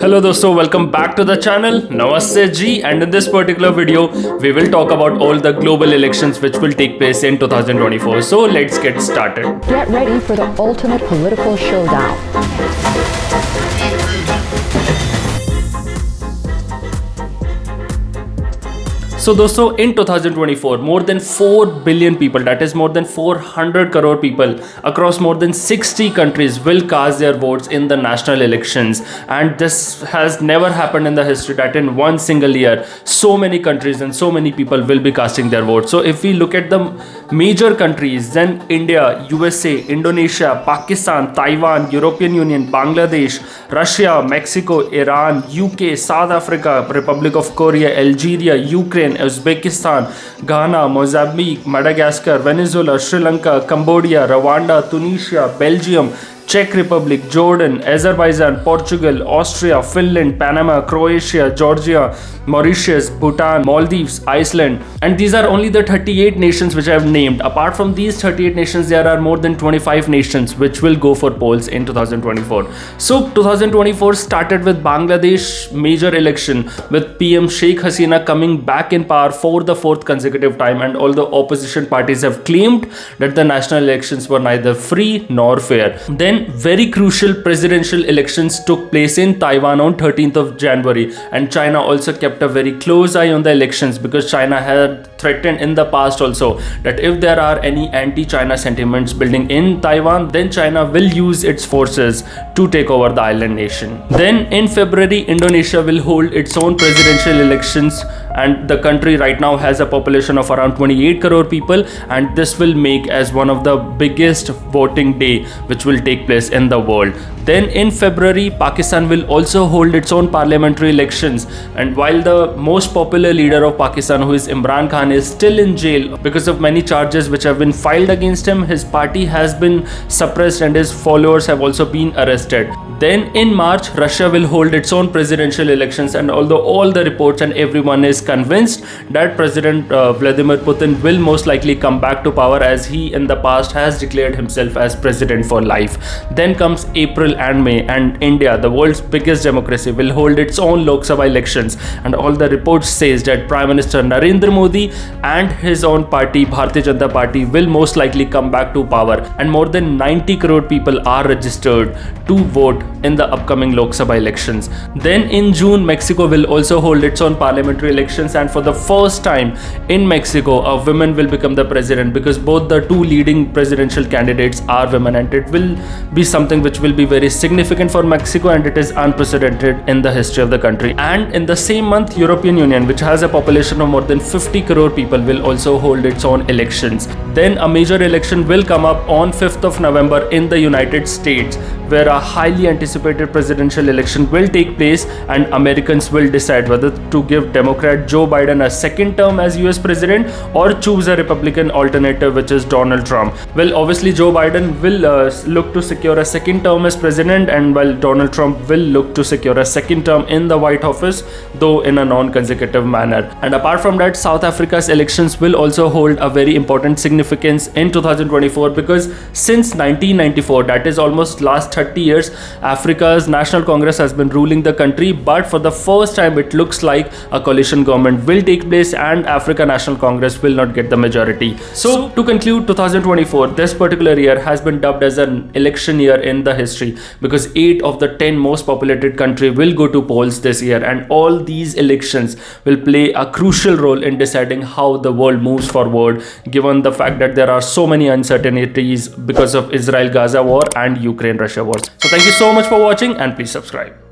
Hello dosto, welcome back to the channel. Namaste Ji, and in this particular video we will talk about all the global elections which will take place in 2024. So let's get started. Get ready for the ultimate political showdown. So dosto, in 2024, more than 4 billion people, that is more than 400 crore people across more than 60 countries will cast their votes in the national elections. And this has never happened in the history that in one single year, so many countries and so many people will be casting their votes. So if we look at the major countries, then India, USA, Indonesia, Pakistan, Taiwan, European Union, Bangladesh, Russia, Mexico, Iran, UK, South Africa, Republic of Korea, Algeria, Ukraine, Uzbekistan, Ghana, Mozambique, Madagascar, Venezuela, Sri Lanka, Cambodia, Rwanda, Tunisia, Belgium, Czech Republic, Jordan, Azerbaijan, Portugal, Austria, Finland, Panama, Croatia, Georgia, Mauritius, Bhutan, Maldives, Iceland. And these are only the 38 nations which I have named. Apart from these 38 nations, there are more than 25 nations which will go for polls in 2024. So 2024 started with Bangladesh major election with PM Sheikh Hasina coming back in power for the fourth consecutive time, and all the opposition parties have claimed that the national elections were neither free nor fair. Then very crucial presidential elections took place in Taiwan on 13th of January, and China also kept a very close eye on the elections because China had threatened in the past also that if there are any anti-China sentiments building in Taiwan, then China will use its forces to take over the island nation. Then in February, Indonesia will hold its own presidential elections, and the country right now has a population of around 28 crore people, and this will make as one of the biggest voting day which will take place in the world. Then in February, Pakistan will also hold its own parliamentary elections, and while the most popular leader of Pakistan, who is Imran Khan, is still in jail because of many charges which have been filed against him, his party has been suppressed and his followers have also been arrested. Then in March, Russia will hold its own presidential elections, and although all the reports and everyone is convinced that President Vladimir Putin will most likely come back to power, as he in the past has declared himself as president for life. Then comes April and May, and India, the world's biggest democracy, will hold its own Lok Sabha elections, and all the reports says that Prime Minister Narendra Modi and his own party, Bharatiya Janata Party, will most likely come back to power, and more than 90 crore people are registered to vote in the upcoming Lok Sabha elections. Then in June, Mexico will also hold its own parliamentary elections, and for the first time in Mexico, a woman will become the president, because both the two leading presidential candidates are women, and it will be something which will be very significant for Mexico, and it is unprecedented in the history of the country. And in the same month, European Union, which has a population of more than 50 crore people, will also hold its own elections. Then a major election will come up on 5th of November in the United States, where a highly anticipated presidential election will take place, and Americans will decide whether to give Democrat Joe Biden a second term as US president or choose a Republican alternative, which is Donald Trump. Well, obviously Joe Biden will look to secure a second term as president, and while Donald Trump will look to secure a second term in the White Office, though in a non-consecutive manner. And apart from that, South Africa's elections will also hold a very important significance in 2024, because since 1994, that is almost last 30 years, Africa's National Congress has been ruling the country, but for the first time it looks like a coalition government will take place and Africa National Congress will not get the majority. So to conclude, 2024, this particular year has been dubbed as an election year in the history, because 8 of the 10 most populated country will go to polls this year, and all these elections will play a crucial role in deciding how the world moves forward, given the fact that there are so many uncertainties because of Israel-Gaza war and Ukraine-Russia war. So thank you so much for watching, and please subscribe.